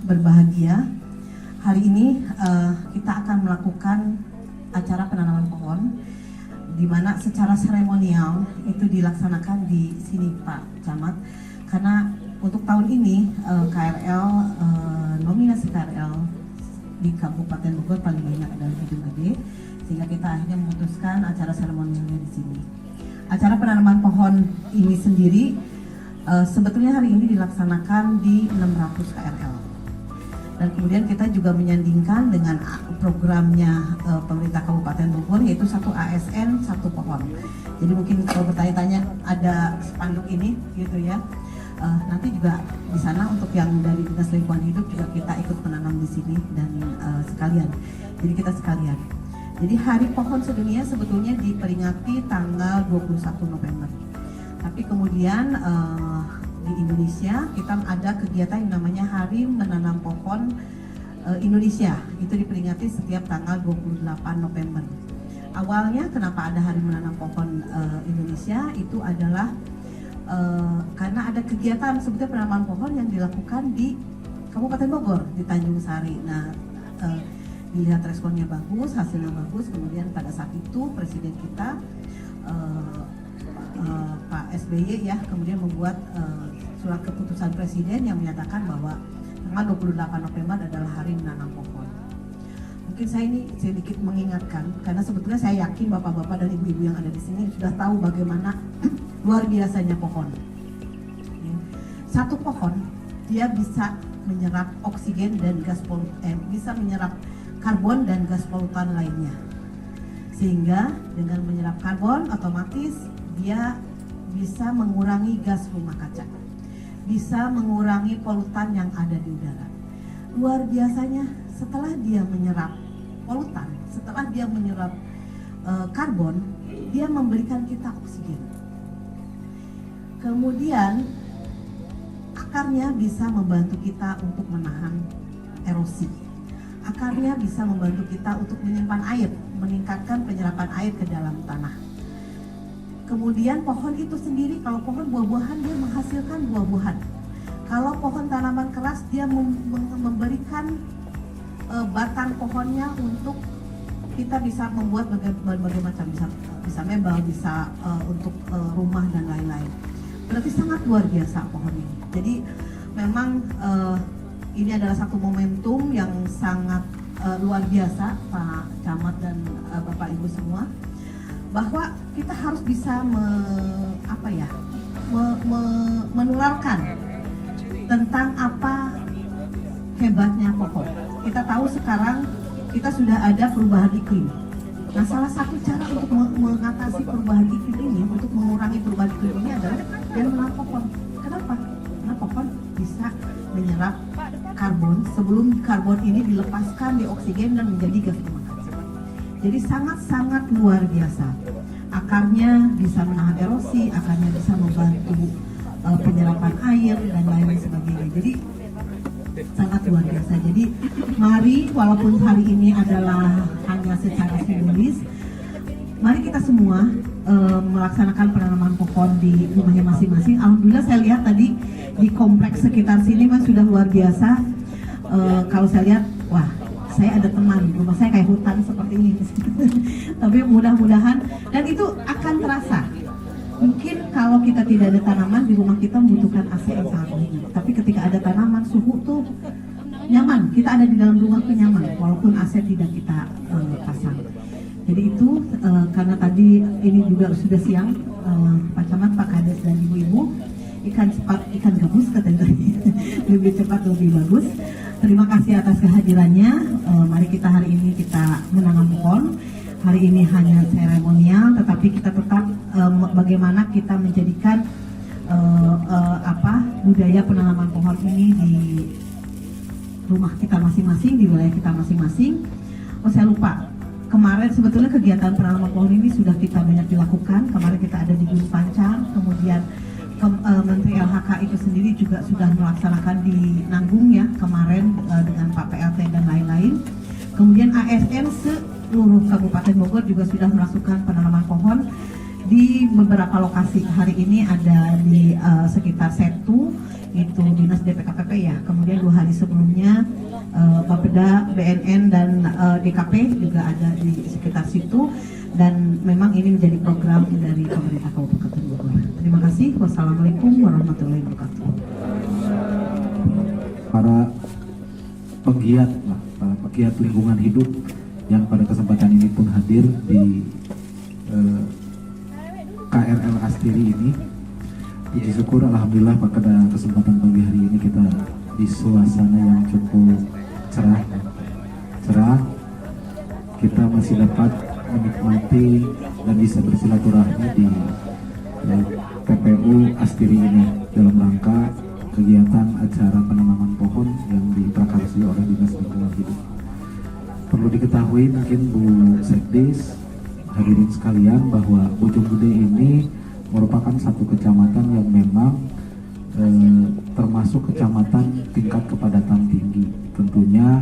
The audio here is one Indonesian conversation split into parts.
berbahagia. Hari ini kita akan melakukan acara penanaman pohon, di mana secara seremonial itu dilaksanakan di sini Pak Camat. Karena untuk tahun ini KRL, nominasi KRL di Kabupaten Bogor paling banyak adalah Gedung Gede, sehingga kita akhirnya memutuskan acara seremonialnya di sini. Acara penanaman pohon ini sendiri sebetulnya hari ini dilaksanakan di 600 KRL. Dan kemudian kita juga menyandingkan dengan programnya pemerintah Kabupaten Bogor, yaitu satu ASN, satu pohon. Jadi mungkin kalau bertanya-tanya ada spanduk ini gitu ya. Nanti juga di sana untuk yang dari Dinas Lingkungan Hidup juga kita ikut menanam di sini dan sekalian. Jadi kita sekalian. Jadi Hari Pohon Sedunia sebetulnya diperingati tanggal 21 November. Tapi kemudian di Indonesia kita ada kegiatan yang namanya Hari Menanam Pohon Indonesia. Itu diperingati setiap tanggal 28 November. Awalnya kenapa ada Hari Menanam Pohon Indonesia itu adalah karena ada kegiatan sebetulnya penanaman pohon yang dilakukan di Kabupaten Bogor, di Tanjung Sari. Nah, dilihat responnya bagus, hasilnya bagus. Kemudian pada saat itu Presiden kita Pak SBY ya kemudian membuat surat keputusan Presiden yang menyatakan bahwa tanggal 28 November adalah Hari Menanam Pohon. Mungkin saya ini sedikit mengingatkan karena sebetulnya saya yakin bapak-bapak dan ibu-ibu yang ada di sini sudah tahu bagaimana luar biasanya pohon. Satu pohon dia bisa menyerap oksigen dan gas polutan, bisa menyerap karbon dan gas polutan lainnya. Sehingga dengan menyerap karbon otomatis dia bisa mengurangi gas rumah kaca, bisa mengurangi polutan yang ada di udara. Luar biasanya setelah dia menyerap polutan, setelah dia menyerap karbon, dia memberikan kita oksigen. Kemudian akarnya bisa membantu kita untuk menahan erosi. Akarnya bisa membantu kita untuk menyimpan air, meningkatkan penyerapan air ke dalam tanah. Kemudian pohon itu sendiri, kalau pohon buah-buahan dia menghasilkan buah-buahan. Kalau pohon tanaman keras dia memberikan batang pohonnya untuk kita bisa membuat berbagai macam, bisa mebel, bisa untuk rumah dan lain-lain. Berarti sangat luar biasa pohon ini. Jadi memang ini adalah satu momentum yang sangat luar biasa Pak Camat dan Bapak Ibu semua, bahwa kita harus bisa menularkan tentang apa hebatnya pohon. Kita tahu sekarang kita sudah ada perubahan iklim. Nah, salah satu cara untuk mengatasi perubahan iklim ini, untuk mengurangi perubahan iklim ini adalah dengan menanam pohon. Kenapa? Karena pohon bisa menyerap karbon sebelum karbon ini dilepaskan di oksigen dan menjadi gas rumah kaca. Jadi sangat-sangat luar biasa. Akarnya bisa menahan erosi, akarnya bisa membantu penyerapan air dan lain sebagainya. Jadi sangat luar biasa. Jadi mari, walaupun hari ini adalah hanya secara simbolis, mari kita semua melaksanakan penanaman pohon di rumahnya masing-masing. Alhamdulillah saya lihat tadi di kompleks sekitar sini mas sudah luar biasa. Kalau saya lihat, wah, saya ada teman, rumah saya kayak hutan seperti ini. Tapi mudah-mudahan, dan itu akan terasa. Mungkin kalau kita tidak ada tanaman di rumah kita membutuhkan AC yang sangat tinggi. Tapi ketika ada tanaman, suhu tuh nyaman. Kita ada di dalam rumah tuh nyaman, walaupun AC tidak kita pasang. Jadi itu karena tadi ini juga sudah siang, Pak Camat, Pak Kades dan Ibu-Ibu, ikan cepat, ikan gabus katanya tadi, lebih cepat lebih bagus. Terima kasih atas kehadirannya. Mari kita hari ini kita menanam pohon. Hari ini hanya seremonial, tetapi kita tetap bagaimana kita menjadikan budaya penanaman pohon ini di rumah kita masing-masing, di wilayah kita masing-masing. Oh, saya lupa. Kemarin sebetulnya kegiatan penanaman pohon ini sudah kita banyak dilakukan. Kemarin kita ada di Gunung Pancang, kemudian Menteri LHK itu sendiri juga sudah melaksanakan di Nanggung ya kemarin dengan Pak PLT dan lain-lain. Kemudian ASN seluruh Kabupaten Bogor juga sudah melakukan penanaman pohon di beberapa lokasi. Hari ini ada di sekitar Setu, itu Dinas DPKPP ya. Kemudian 2 hari sebelumnya Bapeda, BNN dan DKP juga ada di sekitar situ. Dan memang ini menjadi program dari pemerintah Kabupaten Bogor. Terima kasih. Wassalamualaikum warahmatullahi wabarakatuh. Para pegiat lingkungan hidup yang pada kesempatan ini pun hadir di KRL Astiri ini, puji syukur alhamdulillah pada kesempatan pagi hari ini kita di suasana yang cukup cerah, kita masih dapat menikmati dan bisa bersilaturahmi di TPU Astiri ini dalam rangka kegiatan acara penanaman pohon yang diprakarsi oleh Dinas Lingkungan Hidup. Perlu diketahui mungkin Bu Sekdis, hadirin sekalian, bahwa Bojonggede ini merupakan satu kecamatan yang memang termasuk kecamatan tingkat kepadatan tinggi. Tentunya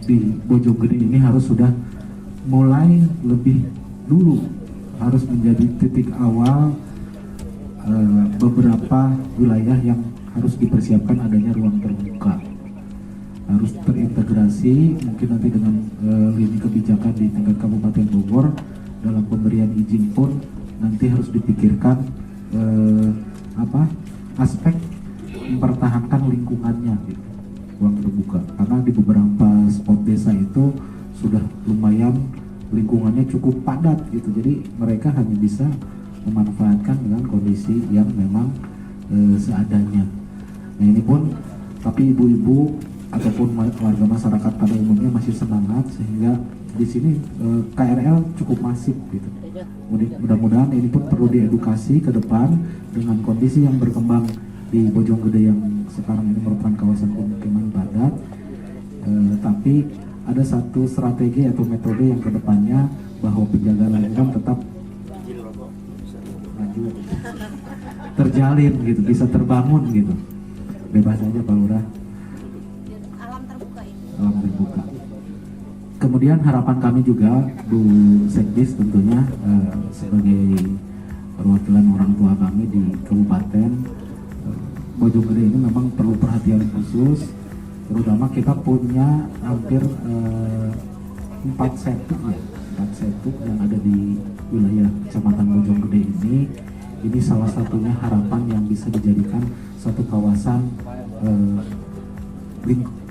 di Bojonggede ini harus sudah mulai lebih dulu, harus menjadi titik awal beberapa wilayah yang harus dipersiapkan adanya ruang terbuka, harus terintegrasi mungkin nanti dengan lini kebijakan di tingkat Kabupaten Bogor. Dalam pemberian izin pun nanti harus dipikirkan aspek mempertahankan lingkungannya gitu, ruang terbuka, karena di beberapa spot desa itu sudah lumayan lingkungannya cukup padat gitu, jadi mereka hanya bisa memanfaatkan dengan kondisi yang memang seadanya. Nah ini pun, tapi ibu-ibu ataupun warga masyarakat pada umumnya masih semangat, sehingga di sini KRL cukup masif gitu. Mudah-mudahan ini pun perlu diedukasi ke depan dengan kondisi yang berkembang di Bojonggede yang sekarang ini merupakan kawasan pemukiman padat, tapi ada satu strategi atau metode yang kedepannya bahwa penjagaan lingkungan tetap terjalin gitu, bisa terbangun gitu, bebas aja Pak Lurah, alam terbuka. Kemudian harapan kami juga Bu Sekdis tentunya sebagai perwakilan orang tua kami di Kabupaten Bojonggede ini memang perlu perhatian khusus, terutama kita punya hampir 4 setu yang ada di wilayah Kecamatan Bojonggede ini salah satunya harapan yang bisa dijadikan satu kawasan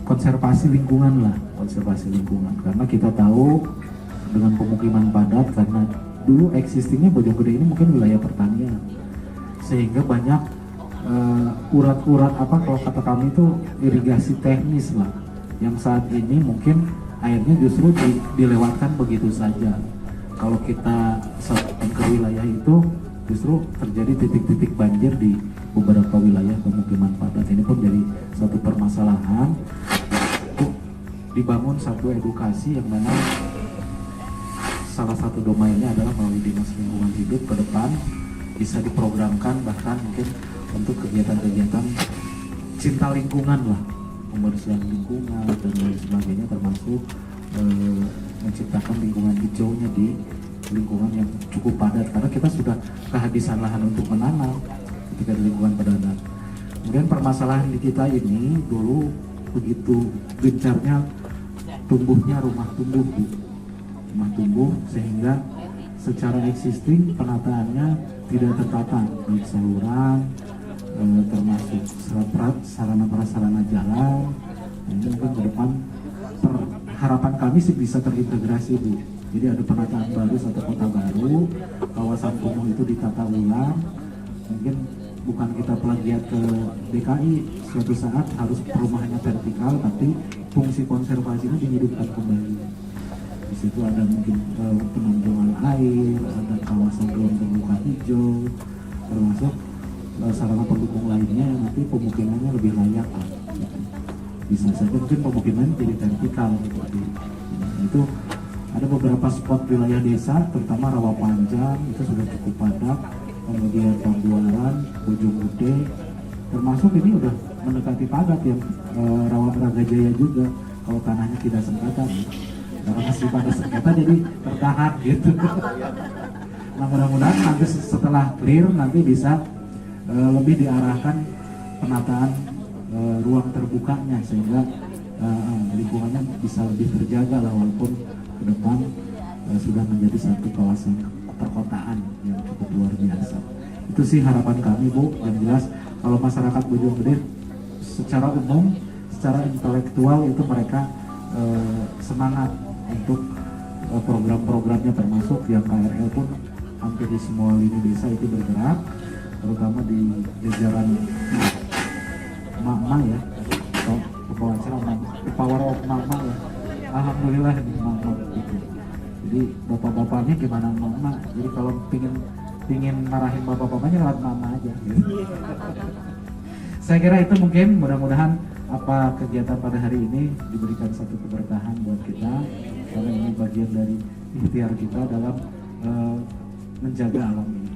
konservasi lingkungan, karena kita tahu dengan pemukiman padat, karena dulu existingnya Bojonggede ini mungkin wilayah pertanian, sehingga banyak urat-urat kalau kata kami itu irigasi teknis lah, yang saat ini mungkin airnya justru dilewatkan begitu saja. Kalau kita sampai ke wilayah itu justru terjadi titik-titik banjir di beberapa wilayah pemukiman padat. Ini pun jadi satu permasalahan untuk dibangun satu edukasi yang memang salah satu domainnya adalah melalui Dinas Lingkungan Hidup ke depan bisa diprogramkan, bahkan mungkin untuk kegiatan-kegiatan cinta lingkungan lah, pembersihan lingkungan dan lain sebagainya, termasuk menciptakan lingkungan hijaunya di lingkungan yang cukup padat, karena kita sudah kehabisan lahan untuk menanam ketika di lingkungan padat. Kemudian permasalahan di kita ini dulu begitu gencarnya tumbuhnya rumah tumbuh sehingga secara existing penataannya tidak tertata, baik saluran, termasuk sarana prasarana jalan. Nah, ini mungkin ke depan harapan kami sih bisa terintegrasi Bu. Jadi ada penataan baru satu kota baru, kawasan kumuh itu ditata ulang. Mungkin bukan kita plagiat ke DKI, suatu saat harus perumahannya vertikal, tapi fungsi konservasinya dihidupkan kembali. Di situ ada mungkin penampungan air, ada kawasan ruang terbuka hijau, termasuk sarana pendukung lainnya yang nanti pemukimannya lebih layak. Bisa saja mungkin pemukiman jadi vertikal gitu. Itu ada beberapa spot wilayah desa, terutama Rawa Panjang itu sudah cukup padat, kemudian Pambuaran, Bojonggede, termasuk ini udah mendekati padat yang Rawa Bragajaya juga kalau tanahnya tidak sengketa, karena masih pada sengketa jadi tertahan gitu. Nah mudah-mudahan nanti setelah clear nanti bisa lebih diarahkan penataan ruang terbukanya sehingga lingkungannya bisa lebih terjaga lah walaupun ke depan sudah menjadi satu kawasan perkotaan yang cukup luar biasa. Itu sih harapan kami Bu. Yang jelas kalau masyarakat Bojonggede secara umum, secara intelektual itu mereka semangat untuk program-programnya, termasuk yang KRL pun hampir di semua lini desa itu bergerak, terutama di jajaran mama ya, atau pembawa acara the power of mama ya. Alhamdulillah di mama itu. Jadi bapak-bapaknya gimana mama, jadi kalau pingin marahin bapak-bapaknya lewat mama aja gitu. Saya kira itu mungkin, mudah-mudahan apa kegiatan pada hari ini diberikan satu keberkahan buat kita, karena ini bagian dari ikhtiar kita dalam menjaga alam ini.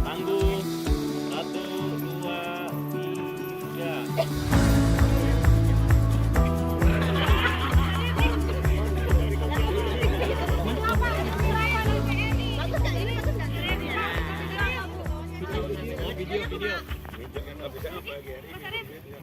Tangguh, 1, 2, 3.